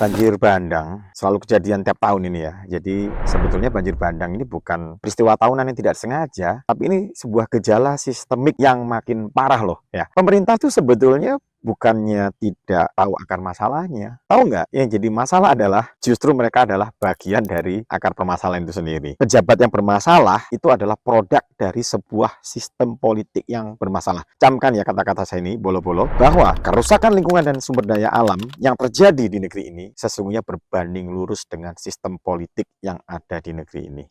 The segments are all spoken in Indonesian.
Banjir bandang selalu kejadian tiap tahun ini ya. Jadi sebetulnya banjir bandang ini bukan peristiwa tahunan yang tidak sengaja, tapi ini sebuah gejala sistemik yang makin parah loh ya. Pemerintah tuh sebetulnya bukannya tidak tahu akar masalahnya. Tahu nggak? Yang jadi masalah adalah justru mereka adalah bagian dari akar permasalahan itu sendiri. Pejabat yang bermasalah itu adalah produk dari sebuah sistem politik yang bermasalah. Camkan ya kata-kata saya ini, bolo-bolo, bahwa kerusakan lingkungan dan sumber daya alam yang terjadi di negeri ini sesungguhnya berbanding lurus dengan sistem politik yang ada di negeri ini.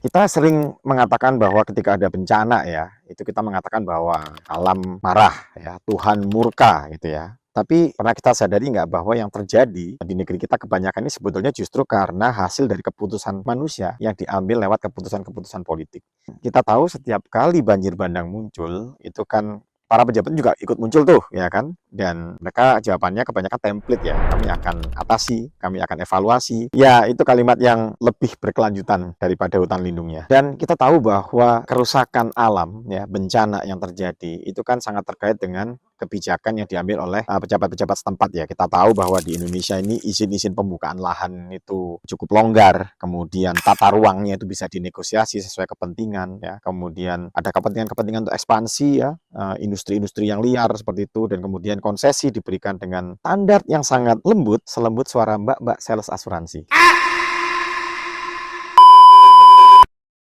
Kita sering mengatakan bahwa ketika ada bencana ya, itu kita mengatakan bahwa alam marah ya, Tuhan murka gitu ya. Tapi pernah kita sadari nggak bahwa yang terjadi di negeri kita kebanyakan ini sebetulnya justru karena hasil dari keputusan manusia yang diambil lewat keputusan-keputusan politik. Kita tahu setiap kali banjir bandang muncul, itu kan para pejabat juga ikut muncul tuh, ya kan? Dan mereka jawabannya kebanyakan template ya. Kami akan atasi, kami akan evaluasi. Ya, itu kalimat yang lebih berkelanjutan daripada hutan lindungnya. Dan kita tahu bahwa kerusakan alam, ya, bencana yang terjadi, itu kan sangat terkait dengan kebijakan yang diambil oleh pejabat-pejabat setempat ya. Kita tahu bahwa di Indonesia ini izin-izin pembukaan lahan itu cukup longgar, kemudian tata ruangnya itu bisa dinegosiasi sesuai kepentingan ya. Kemudian ada kepentingan-kepentingan untuk ekspansi ya, industri-industri yang liar seperti itu, dan kemudian konsesi diberikan dengan standar yang sangat lembut, selembut suara mbak-mbak sales asuransi.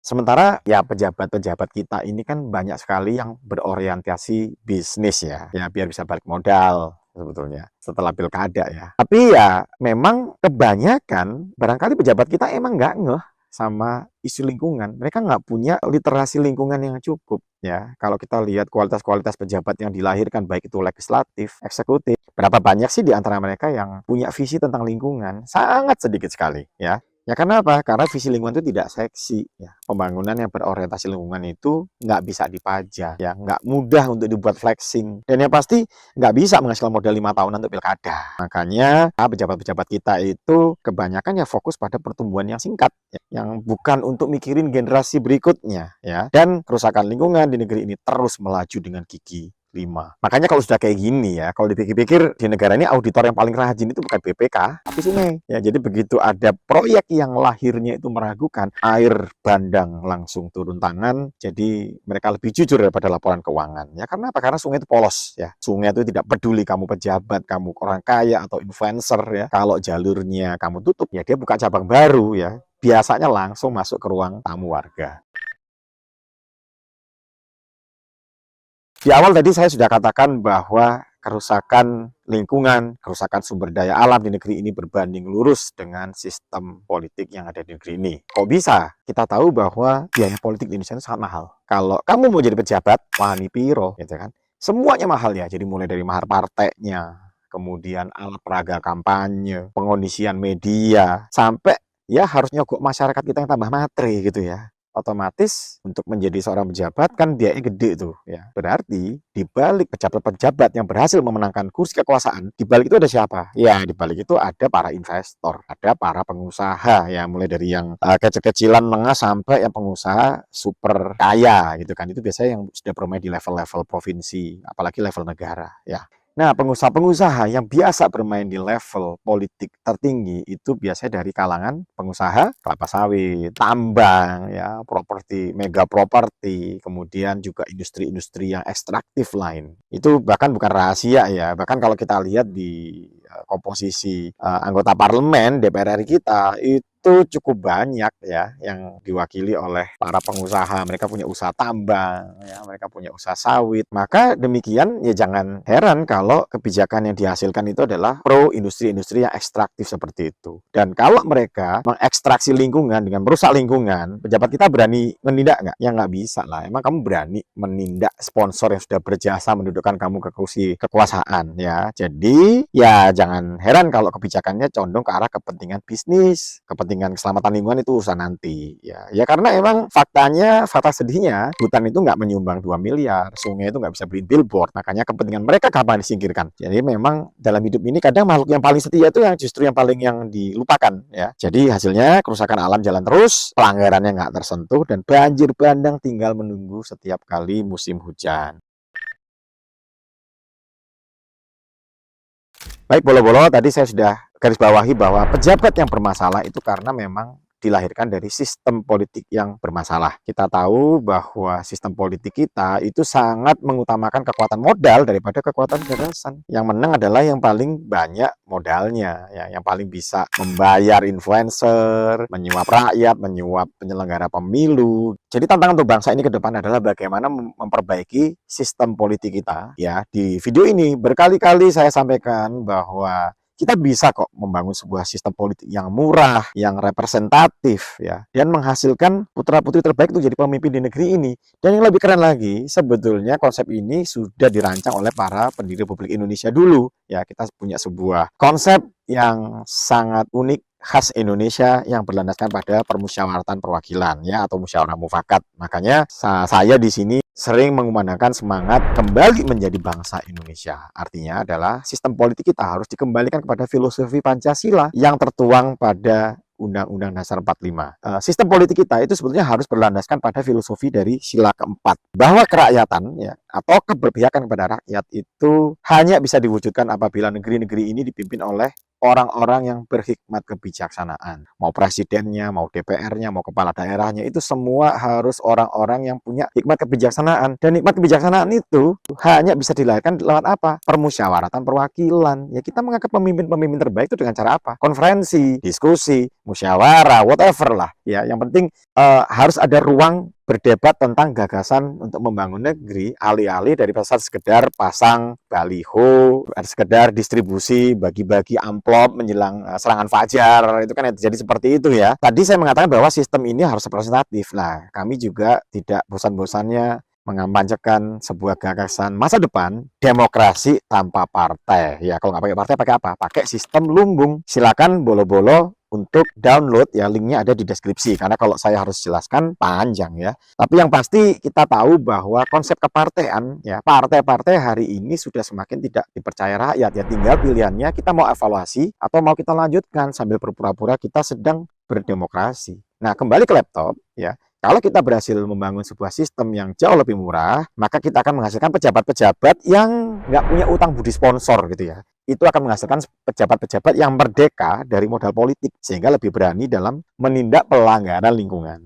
Sementara ya pejabat-pejabat kita ini kan banyak sekali yang berorientasi bisnis ya biar bisa balik modal sebetulnya setelah pilkada ya. Tapi ya memang kebanyakan barangkali pejabat kita emang nggak ngeh sama isu lingkungan. Mereka nggak punya literasi lingkungan yang cukup ya. Kalau kita lihat kualitas-kualitas pejabat yang dilahirkan baik itu legislatif, eksekutif, berapa banyak sih di antara mereka yang punya visi tentang lingkungan? Sangat sedikit sekali ya. Ya karena apa? Karena visi lingkungan itu tidak seksi. Ya. Pembangunan yang berorientasi lingkungan itu nggak bisa dipajak, ya, nggak mudah untuk dibuat flexing. Dan yang pasti nggak bisa menghasilkan modal 5 tahunan untuk pilkada. Makanya pejabat-pejabat kita itu kebanyakan ya fokus pada pertumbuhan yang singkat, ya, yang bukan untuk mikirin generasi berikutnya. Ya. Dan kerusakan lingkungan di negeri ini terus melaju dengan gigi 5. Makanya kalau sudah kayak gini ya, kalau dipikir-pikir di negara ini auditor yang paling rajin itu bukan BPK, tapi sungai. Ya, jadi begitu ada proyek yang lahirnya itu meragukan, air bandang langsung turun tangan, jadi mereka lebih jujur daripada laporan keuangan. Ya karena apa? Karena sungai itu polos ya. Sungai itu tidak peduli kamu pejabat, kamu orang kaya atau influencer ya. Kalau jalurnya kamu tutup ya dia buka cabang baru ya. Biasanya langsung masuk ke ruang tamu warga. Di awal tadi saya sudah katakan bahwa kerusakan lingkungan, kerusakan sumber daya alam di negeri ini berbanding lurus dengan sistem politik yang ada di negeri ini. Kok bisa? Kita tahu bahwa biaya politik di Indonesia itu sangat mahal. Kalau kamu mau jadi pejabat, wani piro, gitu kan? Semuanya mahal ya. Jadi mulai dari mahar partainya, kemudian alat peraga kampanye, pengondisian media, sampai ya harusnya kok masyarakat kita yang tambah matre gitu ya. Otomatis untuk menjadi seorang pejabat kan biayanya gede tuh ya. Berarti di balik pejabat-pejabat yang berhasil memenangkan kursi kekuasaan, di balik itu ada siapa? Ya, di balik itu ada para investor, ada para pengusaha ya, mulai dari yang kecil-kecilan menengah sampai yang pengusaha super kaya gitu kan. Itu biasanya yang sudah bermain di level-level provinsi, apalagi level negara ya. Nah, pengusaha-pengusaha yang biasa bermain di level politik tertinggi itu biasanya dari kalangan pengusaha kelapa sawit, tambang, ya, properti, mega properti, kemudian juga industri-industri yang ekstraktif lain. Itu bahkan bukan rahasia ya, bahkan kalau kita lihat di komposisi anggota parlemen DPR RI kita itu cukup banyak ya yang diwakili oleh para pengusaha. Mereka punya usaha tambang, ya, mereka punya usaha sawit. Maka demikian ya jangan heran kalau kebijakan yang dihasilkan itu adalah pro industri-industri yang ekstraktif seperti itu. Dan kalau mereka mengekstraksi lingkungan dengan merusak lingkungan, pejabat kita berani menindak nggak? Ya nggak bisa lah. Emang kamu berani menindak sponsor yang sudah berjasa mendudukkan kamu ke kursi kekuasaan ya. Jadi ya jangan heran kalau kebijakannya condong ke arah kepentingan bisnis, kepentingan kepentingan keselamatan lingkungan itu urusan nanti. Ya karena emang fakta sedihnya, hutan itu nggak menyumbang 2 miliar, sungai itu nggak bisa beli billboard, makanya kepentingan mereka gampang disingkirkan. Jadi memang dalam hidup ini kadang makhluk yang paling setia itu yang justru yang dilupakan ya. Jadi hasilnya kerusakan alam jalan terus, pelanggarannya nggak tersentuh, dan banjir bandang tinggal menunggu setiap kali musim hujan. Baik, bolo-bolo, tadi saya sudah garis bawahi bahwa pejabat yang bermasalah itu karena memang dilahirkan dari sistem politik yang bermasalah. Kita tahu bahwa sistem politik kita itu sangat mengutamakan kekuatan modal daripada kekuatan gagasan. Yang menang adalah yang paling banyak modalnya, ya, yang paling bisa membayar influencer, menyuap rakyat, menyuap penyelenggara pemilu. Jadi tantangan untuk bangsa ini ke depan adalah bagaimana memperbaiki sistem politik kita. Ya, di video ini berkali-kali saya sampaikan bahwa kita bisa kok membangun sebuah sistem politik yang murah, yang representatif, ya, dan menghasilkan putra-putri terbaik untuk jadi pemimpin di negeri ini. Dan yang lebih keren lagi, sebetulnya konsep ini sudah dirancang oleh para pendiri Republik Indonesia dulu. Ya, kita punya sebuah konsep yang sangat unik, khas Indonesia, yang berlandaskan pada permusyawaratan perwakilan, ya, atau musyawarah mufakat. Makanya saya di sini sering mengumandangkan semangat kembali menjadi bangsa Indonesia. Artinya adalah sistem politik kita harus dikembalikan kepada filosofi Pancasila yang tertuang pada Undang-Undang Dasar 45. Sistem politik kita itu sebetulnya harus berlandaskan pada filosofi dari sila keempat, bahwa kerakyatan, ya, atau keberpihakan kepada rakyat itu hanya bisa diwujudkan apabila negeri-negeri ini dipimpin oleh orang-orang yang berhikmat kebijaksanaan. Mau presidennya, mau DPR-nya, mau kepala daerahnya, itu semua harus orang-orang yang punya hikmat kebijaksanaan. Dan hikmat kebijaksanaan itu hanya bisa dilahirkan lewat apa? Permusyawaratan perwakilan. Ya, kita mengangkat pemimpin-pemimpin terbaik itu dengan cara apa? Konferensi, diskusi, musyawarah, whatever lah. Ya, yang penting harus ada ruang berdebat tentang gagasan untuk membangun negeri, alih-alih dari pasar sekedar pasang baliho, sekedar distribusi, bagi-bagi amplop menjelang serangan fajar. Itu kan jadi seperti itu ya. Tadi saya mengatakan bahwa sistem ini harus representatif. Nah, kami juga tidak bosan-bosannya mengampanyekan sebuah gagasan masa depan, demokrasi tanpa partai. Ya, kalau nggak pakai partai, pakai apa? Pakai sistem lumbung. Silakan bolo-bolo untuk download, ya, linknya ada di deskripsi, karena kalau saya harus jelaskan panjang ya. Tapi yang pasti kita tahu bahwa konsep kepartean, ya, partai-partai hari ini sudah semakin tidak dipercaya rakyat, ya, tinggal pilihannya kita mau evaluasi atau mau kita lanjutkan sambil berpura-pura kita sedang berdemokrasi. Nah, kembali ke laptop, ya. Kalau kita berhasil membangun sebuah sistem yang jauh lebih murah, maka kita akan menghasilkan pejabat-pejabat yang nggak punya utang budi sponsor gitu ya. Itu akan menghasilkan pejabat-pejabat yang merdeka dari modal politik, sehingga lebih berani dalam menindak pelanggaran lingkungan.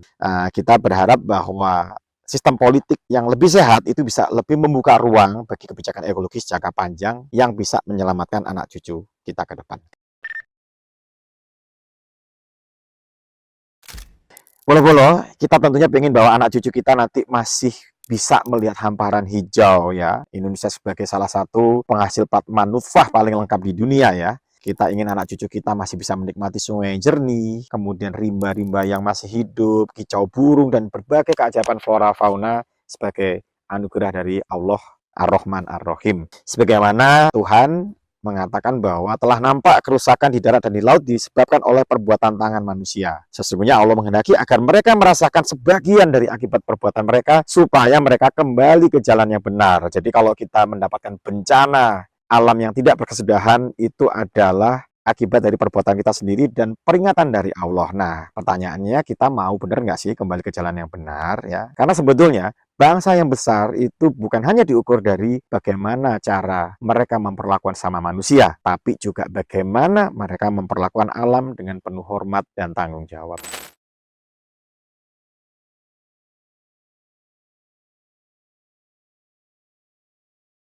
Kita berharap bahwa sistem politik yang lebih sehat itu bisa lebih membuka ruang bagi kebijakan ekologis jangka panjang yang bisa menyelamatkan anak cucu kita ke depan. Bolo-bolo, kita tentunya ingin bahwa anak cucu kita nanti masih bisa melihat hamparan hijau ya. Indonesia sebagai salah satu penghasil plat manufah paling lengkap di dunia ya. Kita ingin anak cucu kita masih bisa menikmati sungai yang jernih, kemudian rimba-rimba yang masih hidup, kicau burung, dan berbagai keajaiban flora fauna sebagai anugerah dari Allah Ar-Rahman Ar-Rahim. Sebagaimana Tuhan mengatakan bahwa telah nampak kerusakan di darat dan di laut disebabkan oleh perbuatan tangan manusia. Sesungguhnya Allah menghendaki agar mereka merasakan sebagian dari akibat perbuatan mereka supaya mereka kembali ke jalan yang benar. Jadi kalau kita mendapatkan bencana alam yang tidak berkesudahan, itu adalah akibat dari perbuatan kita sendiri dan peringatan dari Allah. Nah, pertanyaannya, kita mau benar nggak sih kembali ke jalan yang benar ya? Karena sebetulnya bangsa yang besar itu bukan hanya diukur dari bagaimana cara mereka memperlakukan sama manusia, tapi juga bagaimana mereka memperlakukan alam dengan penuh hormat dan tanggung jawab.